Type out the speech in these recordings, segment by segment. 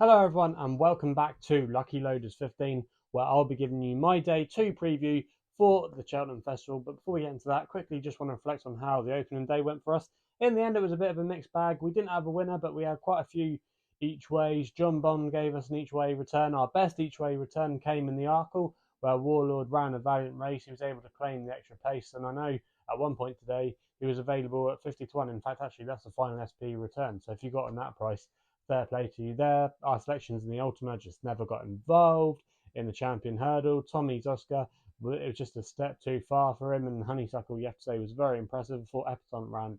Hello everyone and welcome back to Lucky Loaders 15, where I'll be giving you my day 2 preview for the Cheltenham Festival. But before we get into that, quickly just want to reflect on how the opening day went for us. In the end it was a bit of a mixed bag. We didn't have a winner, but we had quite a few each ways. John Bond gave us an each way return. Our best each way return came in the Arkle, where Warlord ran a valiant race. He was able to claim the extra pace, and I know at one point today he was available at 50 to 1. In fact, actually that's the final SP return. So if you got on that price, fair play to you there. Our selections in the Ultimate just never got involved. In the Champion Hurdle, Tommy's Oscar, it was just a step too far for him. And Honeysuckle, you have to say, was very impressive. Thought Epitont ran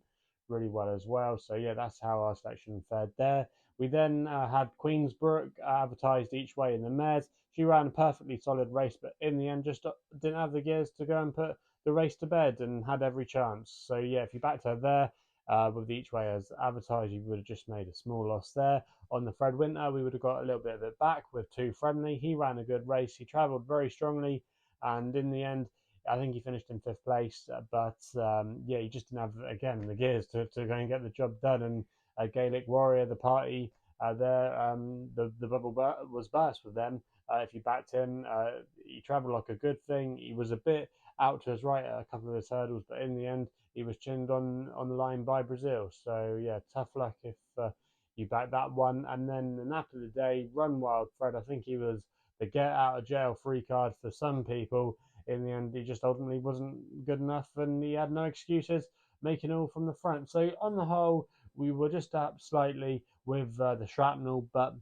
really well as well. So yeah, that's how our selection fared there. We then had Queensbrook advertised each way in the mares. She ran a perfectly solid race, but in the end just didn't have the gears to go and put the race to bed and had every chance. So yeah, if you backed her there, with each way as advertised, you would have just made a small loss there. On the Fred Winter, we would have got a little bit of it back with Too Friendly. He ran a good race. He travelled very strongly, and in the end, I think he finished in fifth place. Yeah, he just didn't have again the gears to go and get the job done. And Gaelic Warrior, the party there, the bubble was burst with them. If you backed him, he travelled like a good thing. He was a bit out to his right at a couple of his hurdles, but in the end, he was chinned on the line by Brazil. So yeah, tough luck if you back that one. And then the nap of the day, Run Wild Fred. I think he was the get out of jail free card for some people. In the end, he just ultimately wasn't good enough, and he had no excuses, making all from the front. So on the whole, we were just up slightly with the shrapnel, but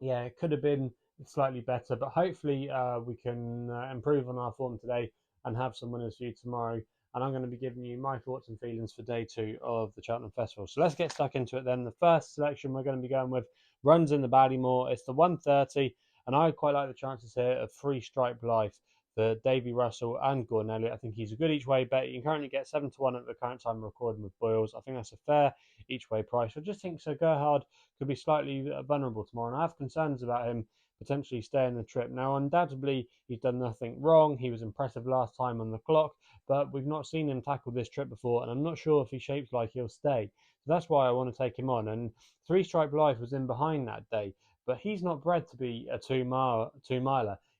yeah, it could have been slightly better. But hopefully, we can improve on our form today and have some winners for you tomorrow. And I'm going to be giving you my thoughts and feelings for day 2 of the Cheltenham Festival. So let's get stuck into it then. The first selection we're going to be going with runs in the Ballymore. It's the 130, and I quite like the chances here of Free Stripe Life for Davy Russell and Gordon Elliott. I think he's a good each way bet. You can currently get 7 to 1 at the current time of recording with Boyles. I think that's a fair each way price. I just think Sir Gerhard could be slightly vulnerable tomorrow, and I have concerns about him potentially staying the trip. Now, undoubtedly, he's done nothing wrong. He was impressive last time on the clock, but we've not seen him tackle this trip before, and I'm not sure if he shapes like he'll stay. So that's why I want to take him on. And Three Stripe Life was in behind that day, but he's not bred to be a two miler.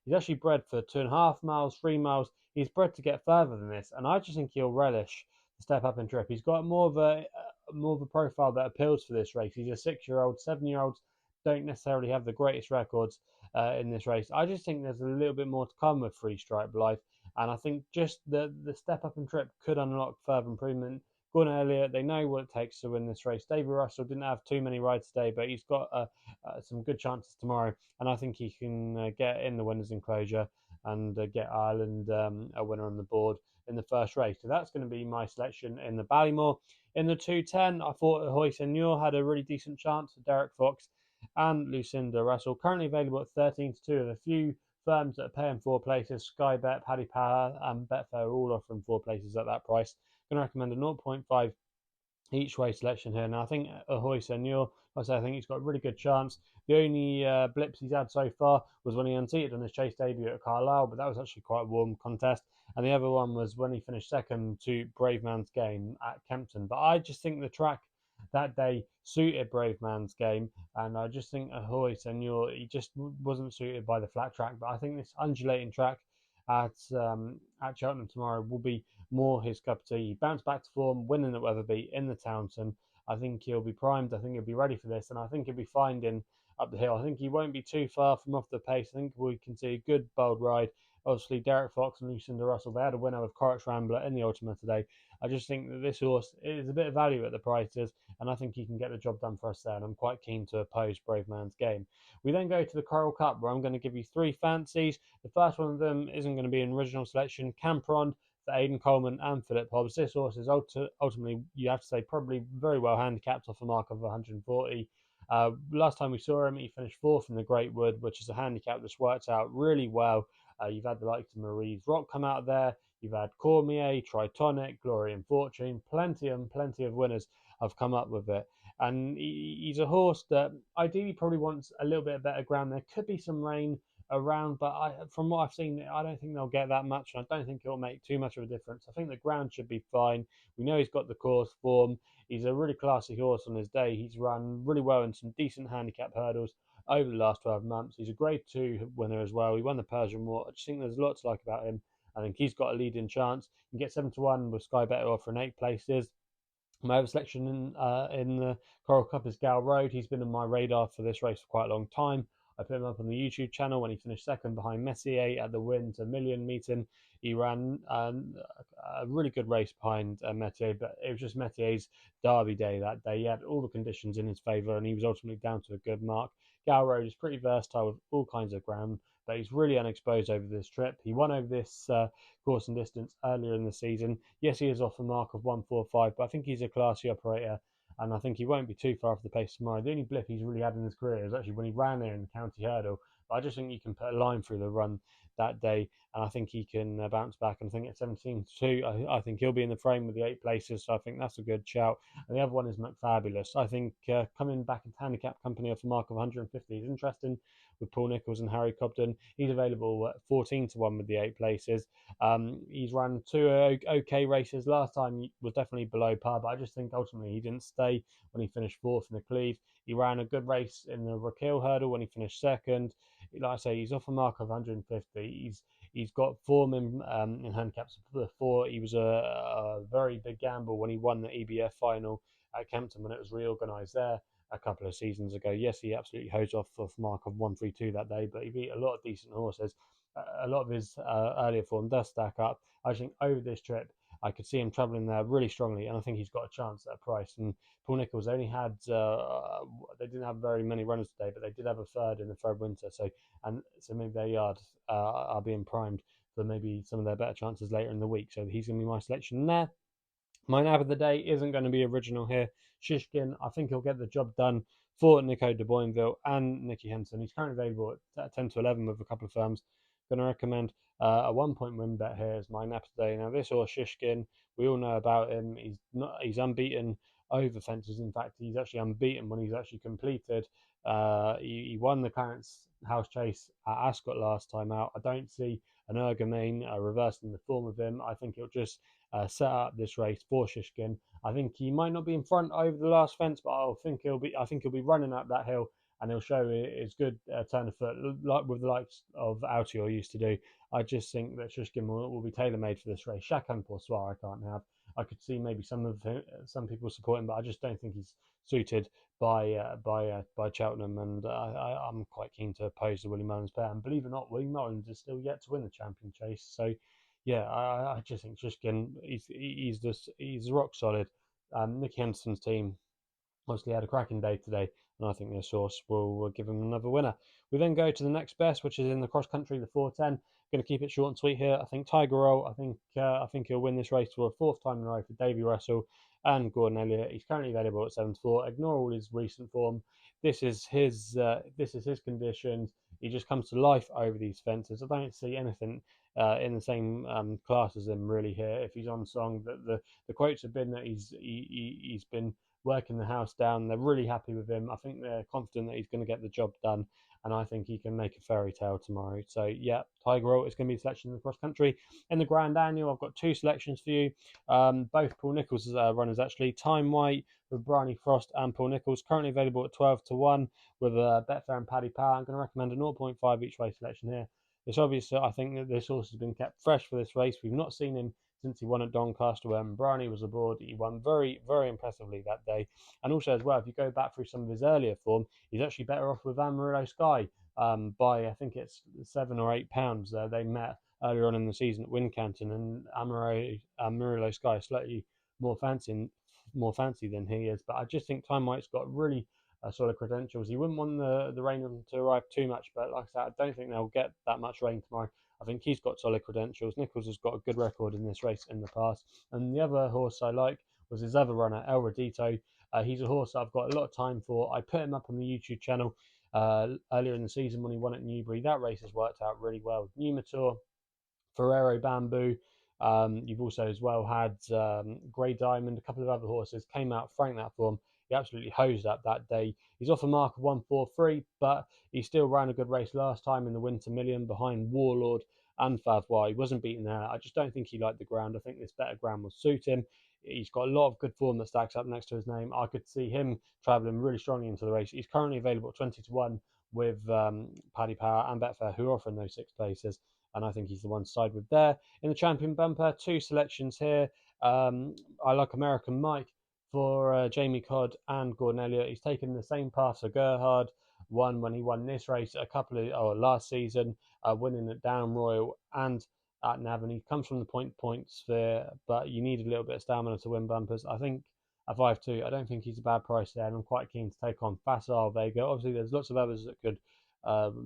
He's actually bred for 2.5 miles, 3 miles. He's bred to get further than this, and I just think he'll relish the step up and trip. He's got more of a profile that appeals for this race. He's a 6-year-old, 7-year-olds don't necessarily have the greatest records in this race. I just think there's a little bit more to come with Free Stripe Life, and I think just the step up and trip could unlock further improvement. Gordon Elliott, they know what it takes to win this race. David Russell didn't have too many rides today, but he's got some good chances tomorrow, and I think he can get in the winners' enclosure and get Ireland a winner on the board in the first race. So that's going to be my selection in the Ballymore. In the 210, I thought Ahoy Senor had a really decent chance for Derek Fox and Lucinda Russell. Currently available at 13 to 2 of a few firms that are paying 4 places. SkyBet, Paddy Power, and Betfair are all offering 4 places at that price. I'm going to recommend a 0.5 each way selection here. Now, I think Ahoy Senor, I think he's got a really good chance. The only blips he's had so far was when he unseated on his chase debut at Carlisle, but that was actually quite a warm contest. And the other one was when he finished second to Brave Man's Game at Kempton. But I just think the track that day suited Brave Man's Game, and I just think Ahoy Senor, he just wasn't suited by the flat track. But I think this undulating track at Cheltenham tomorrow will be more his cup of tea. He bounced back to form, winning at Wetherby in the Townsend. I think he'll be primed. I think he'll be ready for this, and I think he'll be finding up the hill. I think he won't be too far from off the pace. I think we can see a good bold ride. Obviously, Derek Fox and Lucinda Russell, they had a winner with Courage Rambler in the Ultimate today. I just think that this horse is a bit of value at the prices, and I think he can get the job done for us there, and I'm quite keen to oppose Brave Man's Game. We then go to the Coral Cup, where I'm going to give you 3 fancies. The first one of them isn't going to be an original selection. Campround for Aidan Coleman and Philip Hobbs. This horse is ultimately, you have to say, probably very well handicapped off a mark of 140. Last time we saw him, he finished 4th in the Great Wood, which is a handicap that's worked out really well. You've had the likes of Marie's Rock come out there. You've had Cormier, Tritonic, Glory and Fortune. Plenty of winners have come up with it. And he's a horse that ideally probably wants a little bit better ground. There could be some rain around, but from what I've seen, I don't think they'll get that much, and I don't think it'll make too much of a difference. I think the ground should be fine. We know he's got the course form. He's a really classy horse on his day. He's run really well in some decent handicap hurdles over the last 12 months. He's a Grade 2 winner as well. He won the Persian War. I just think there's a lot to like about him. I think he's got a leading chance. You can get 7-1 with SkyBet offering 8 places. My other selection in the Coral Cup is Gowel. He's been on my radar for this race for quite a long time. I put him up on the YouTube channel when he finished second behind Messier at the Winter Million meeting. He ran a really good race behind Metier, but it was just Metier's derby day that day. He had all the conditions in his favour, and he was ultimately down to a good mark. Gowel is pretty versatile with all kinds of ground, but he's really unexposed over this trip. He won over this course and distance earlier in the season. Yes, he is off a mark of 1:45, but I think he's a classy operator, and I think he won't be too far off the pace tomorrow. The only blip he's really had in his career is actually when he ran there in the county hurdle. But I just think you can put a line through the run that day, and I think he can bounce back. And I think at 17-2, I think he'll be in the frame with the 8 places, so I think that's a good shout. And the other one is McFabulous. I think coming back into handicap company off a mark of 150 is interesting with Paul Nicholls and Harry Cobden. He's available at 14-1 with the 8 places. He's run 2 okay races. Last time he was definitely below par, but I just think ultimately he didn't stay when he finished 4th in the Cleve. He ran a good race in the Raquel hurdle when he finished 2nd. Like I say, he's off a mark of 150. He's got form in handicaps before. He was a very big gamble when he won the EBF final at Kempton when it was reorganised there a couple of seasons ago. Yes, he absolutely hosed off a mark of 132 that day, but he beat a lot of decent horses. A lot of his earlier form does stack up. I think over this trip, I could see him travelling there really strongly, and I think he's got a chance at a price. And Paul Nicholls only had, they didn't have very many runners today, but they did have a third in the Fred Winter. So maybe their yard are being primed for maybe some of their better chances later in the week. So he's going to be my selection there. My nab of the day isn't going to be original here. Shishkin, I think he'll get the job done for Nico de Boinville and Nicky Henson. He's currently available at 10-11 with a couple of firms. Going to recommend a 1-point win bet here as my nab today. Now this horse Shishkin, we all know about him. He's unbeaten over fences. In fact, he's actually unbeaten when he's actually completed. He won the Clarence House Chase at Ascot last time out. I don't see an Ergamane reversing the form of him. I think he'll just set up this race for Shishkin. I think he might not be in front over the last fence, but I think he'll be running up that hill, and he'll show his good turn of foot, like with the likes of Altior used to do. I just think that Shishkin will be tailor-made for this race. Chacun pour soi, I can't have. I could see maybe some people support him, but I just don't think he's suited by Cheltenham, and I'm quite keen to oppose the Willie Mullins pair. And believe it or not, Willie Mullins is still yet to win the champion chase. So yeah, I just think Shishkin, he's rock solid. Nicky Henson's team obviously had a cracking day today, and I think this horse will give him another winner. We then go to the next best, which is in the cross country, the 410. Going to keep it short and sweet here. I think Tiger Roll. I think he'll win this race for a 4th time in a row for Davy Russell and Gordon Elliott. He's currently available at 7-4. Ignore all his recent form. This is his conditions. He just comes to life over these fences. I don't see anything in the same class as him really here. If he's on song, the quotes have been that he's been working the house down. They're really happy with him. I think they're confident that he's going to get the job done, and I think he can make a fairy tale tomorrow. So yeah, Tiger Roll is going to be a selection in the cross country. In the Grand Annual, I've got 2 selections for you. Both Paul Nicholls runners actually. Thyme White with Bryony Frost and Paul Nicholls, currently available at 12-1 with Betfair and Paddy Power. I'm going to recommend a 0.5 each way selection here. It's obvious that I think that this horse has been kept fresh for this race. We've not seen him since he won at Doncaster when Bryony was aboard. He won very, very impressively that day. And also as well, if you go back through some of his earlier form, he's actually better off with Amarillo Sky by, I think it's £7 or £8. They met earlier on in the season at Wincanton, and Amarillo Sky is slightly more fancy than he is. But I just think Thyme White's got really solid credentials. He wouldn't want the rain to arrive too much, but like I said, I don't think they'll get that much rain tomorrow. I think he's got solid credentials. Nicholls has got a good record in this race in the past. And the other horse I like was his other runner, El Ridoto. He's a horse I've got a lot of time for. I put him up on the YouTube channel earlier in the season when he won at Newbury. That race has worked out really well. Numitor, Ferrero Bamboo. You've also as well had Grey Diamond, a couple of other horses came out, franked that form. He absolutely hosed up that day. He's off a mark of 1:43, but he still ran a good race last time in the Winter Million behind Warlord and Favois. He wasn't beaten there. I just don't think he liked the ground. I think this better ground will suit him. He's got a lot of good form that stacks up next to his name. I could see him travelling really strongly into the race. He's currently available at 20-1 with Paddy Power and Betfair, who are offering those 6 places. And I think he's the one to side with there. In the champion bumper, 2 selections here. I like American Mike for Jamie Codd and Gordon Elliott. He's taken the same path as Gerhard won when he won this race last season, winning at Down Royal and at Navan. He comes from the point sphere, but you need a little bit of stamina to win bumpers. I think at 5-2, I don't think he's a bad price there, and I'm quite keen to take on Facile Vega. Obviously, there's lots of others that could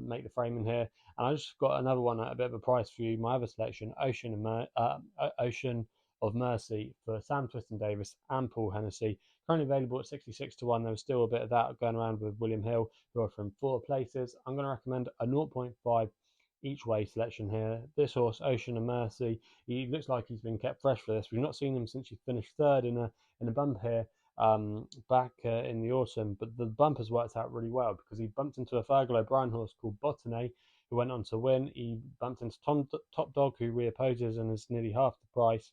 make the frame in here, and I just got another one at a bit of a price for you. My other selection, Ocean of Mercy for Sam Twiston-Davis and Paul Hennessy, currently available at 66-1. There was still a bit of that going around with William Hill, who are offering 4 places. I'm going to recommend a 0.5 each way selection here. This horse, Ocean of Mercy, he looks like he's been kept fresh for this. We've not seen him since he finished 3rd in a bump here back in the autumn, but the bump has worked out really well because he bumped into a Fergal O'Brien horse called Botany, who went on to win. He bumped into Top Dog, who reopposes and is nearly half the price,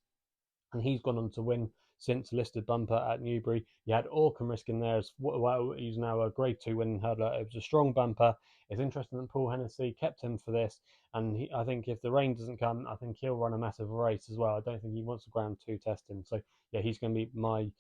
and he's gone on to win since listed bumper at Newbury. You had Orcam Risk in there as well. He's now a grade 2 winning hurdler. It was a strong bumper. It's interesting that Paul Hennessy kept him for this, and I think if the rain doesn't come, I think he'll run a massive race as well. I don't think he wants a ground 2 testing, so yeah, he's going to be my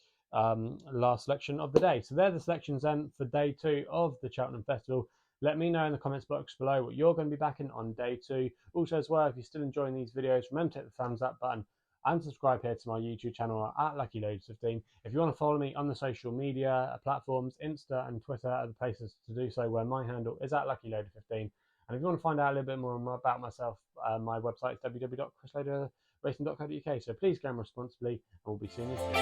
last selection of the day. So they're the selections then for day 2 of the Cheltenham Festival. Let me know in the comments box below what you're going to be backing on day 2. Also as well, if you're still enjoying these videos, remember to hit the thumbs up button and subscribe here to my YouTube channel at LuckyLoads15. If you want to follow me on the social media platforms, Insta and Twitter are the places to do so, where my handle is at LuckyLoader15. And if you want to find out a little bit more about myself, my website is www.chrisloaderracing.co.uk. So please game responsibly, and we'll be seeing you soon.